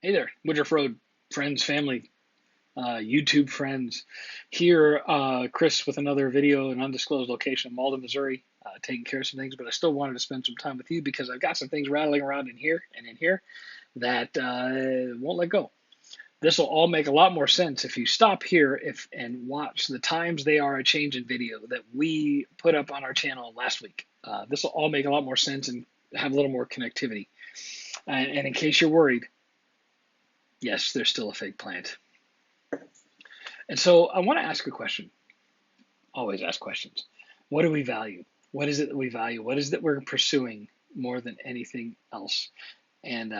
Hey there, Woodruff Road friends, family, YouTube friends. Here, Chris with another video in an undisclosed location in Mauldin, Missouri, taking care of some things, but I still wanted to spend some time with you because I've got some things rattling around in here and in here that won't let go. This will all make a lot more sense if you stop here and watch the times they are a change in video that we put up on our channel last week. This will all make a lot more sense and have a little more connectivity. And in case you're worried, yes, there's still a fake plant. And so I want to ask a question. Always ask questions. What do we value? What is it that we value? What is it that we're pursuing more than anything else? And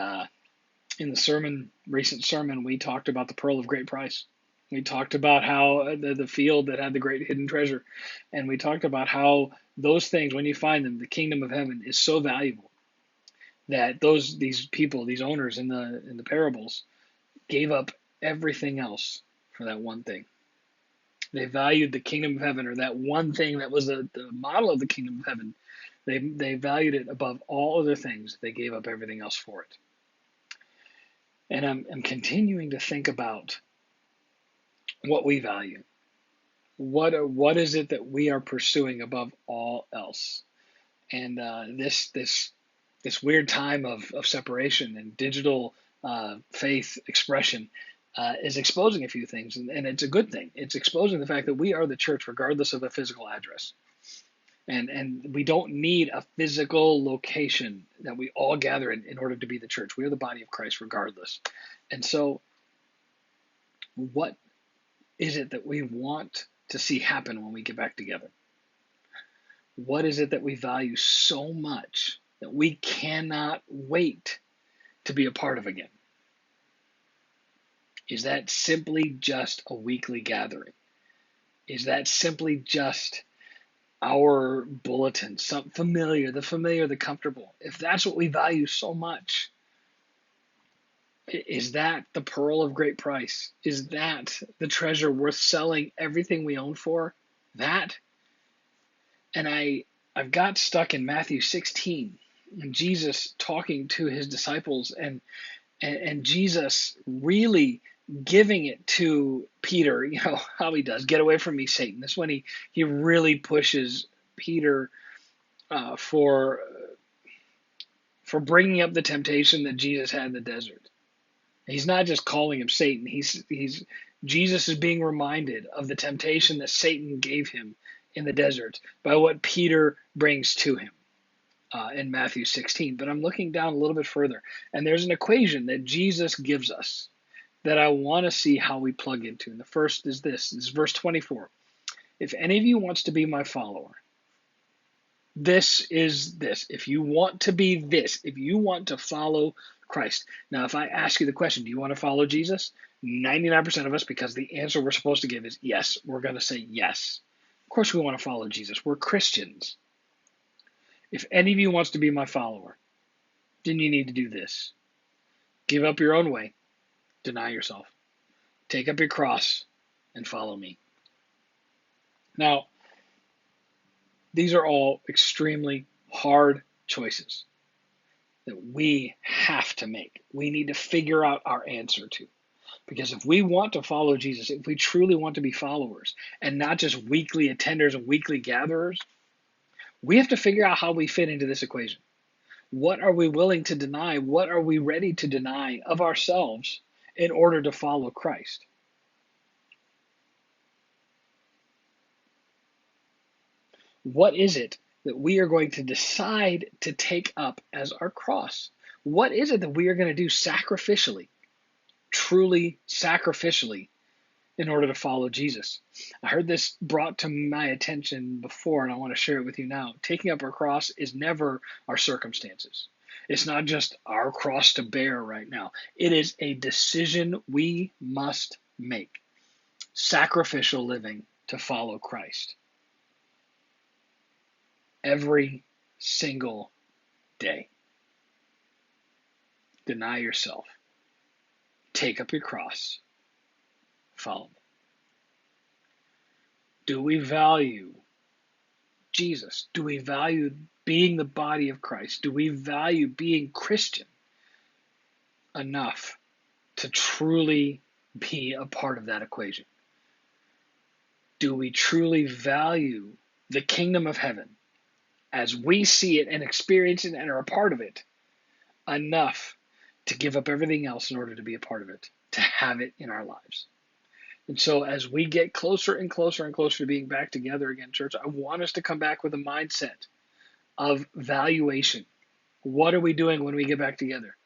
in the recent sermon, we talked about the pearl of great price. We talked about how the field that had the great hidden treasure. And we talked about how those things, when you find them, the kingdom of heaven is so valuable that these people, these owners in the parables, gave up everything else for that one thing. They valued the kingdom of heaven, or that one thing that was the model of the kingdom of heaven. They valued it above all other things. They gave up everything else for it. And I'm continuing to think about what we value. What is it that we are pursuing above all else? And this weird time of separation and digital faith expression is exposing a few things, and it's a good thing. It's exposing the fact that we are the church regardless of a physical address. And we don't need a physical location that we all gather in order to be the church. We are the body of Christ regardless. And so what is it that we want to see happen when we get back together? What is it that we value so much that we cannot wait to be a part of again? Is that simply just a weekly gathering? Is that simply just our bulletin, some familiar, the comfortable? If that's what we value so much, is that the pearl of great price? Is that the treasure worth selling everything we own for? That? And I've got stuck in Matthew 16, and Jesus talking to his disciples, and Jesus really giving it to Peter, how he does. Get away from me, Satan. This is when he really pushes Peter for bringing up the temptation that Jesus had in the desert. He's not just calling him Satan. Jesus is being reminded of the temptation that Satan gave him in the desert by what Peter brings to him in Matthew 16. But I'm looking down a little bit further, and there's an equation that Jesus gives us that I want to see how we plug into. And the first is this. This is verse 24. If any of you wants to be my follower, this is this. If you want to be this, if you want to follow Christ. Now, if I ask you the question, do you want to follow Jesus? 99% of us, because the answer we're supposed to give is yes, we're going to say yes. Of course we want to follow Jesus. We're Christians. If any of you wants to be my follower, then you need to do this. Give up your own way. Deny yourself. Take up your cross and follow me. Now, these are all extremely hard choices that we have to make. We need to figure out our answer to. Because if we want to follow Jesus, if we truly want to be followers and not just weekly attenders and weekly gatherers, we have to figure out how we fit into this equation. What are we willing to deny? What are we ready to deny of ourselves in order to follow Christ? What is it that we are going to decide to take up as our cross? What is it that we are going to do sacrificially, truly sacrificially, in order to follow Jesus? I heard this brought to my attention before, and I want to share it with you now. Taking up our cross is never our circumstances. It's not just our cross to bear right now. It is a decision we must make. Sacrificial living to follow Christ. Every single day. Deny yourself. Take up your cross. Follow me. Do we value Jesus? Do we value being the body of Christ? Do we value being Christian enough to truly be a part of that equation? Do we truly value the kingdom of heaven as we see it and experience it and are a part of it enough to give up everything else in order to be a part of it, to have it in our lives? And so as we get closer and closer and closer to being back together again, church, I want us to come back with a mindset of valuation. What are we doing when we get back together?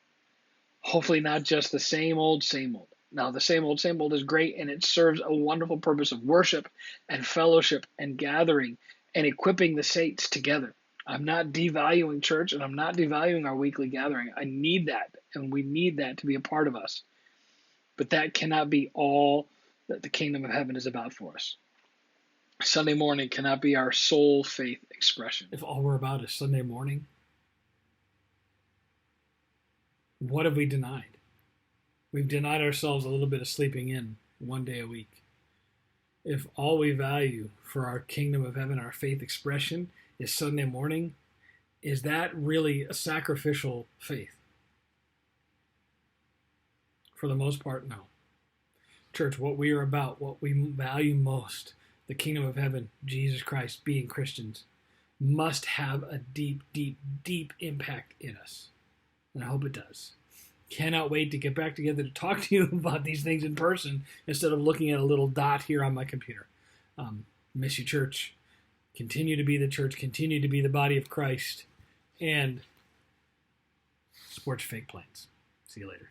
Hopefully not just the same old, same old. Now, the same old is great, and it serves a wonderful purpose of worship and fellowship and gathering and equipping the saints together. I'm not devaluing church, and I'm not devaluing our weekly gathering. I need that, and we need that to be a part of us. But that cannot be all that the kingdom of heaven is about for us. Sunday morning cannot be our sole faith expression. If all we're about is Sunday morning, what have we denied? We've denied ourselves a little bit of sleeping in one day a week. If all we value for our kingdom of heaven, our faith expression, is Sunday morning, is that really a sacrificial faith? For the most part, no. Church, what we are about, what we value most, the kingdom of heaven, Jesus Christ, being Christians, must have a deep, deep, deep impact in us. And I hope it does. Cannot wait to get back together to talk to you about these things in person instead of looking at a little dot here on my computer. Miss you, church. Continue to be the church. Continue to be the body of Christ. And support your fake planes. See you later.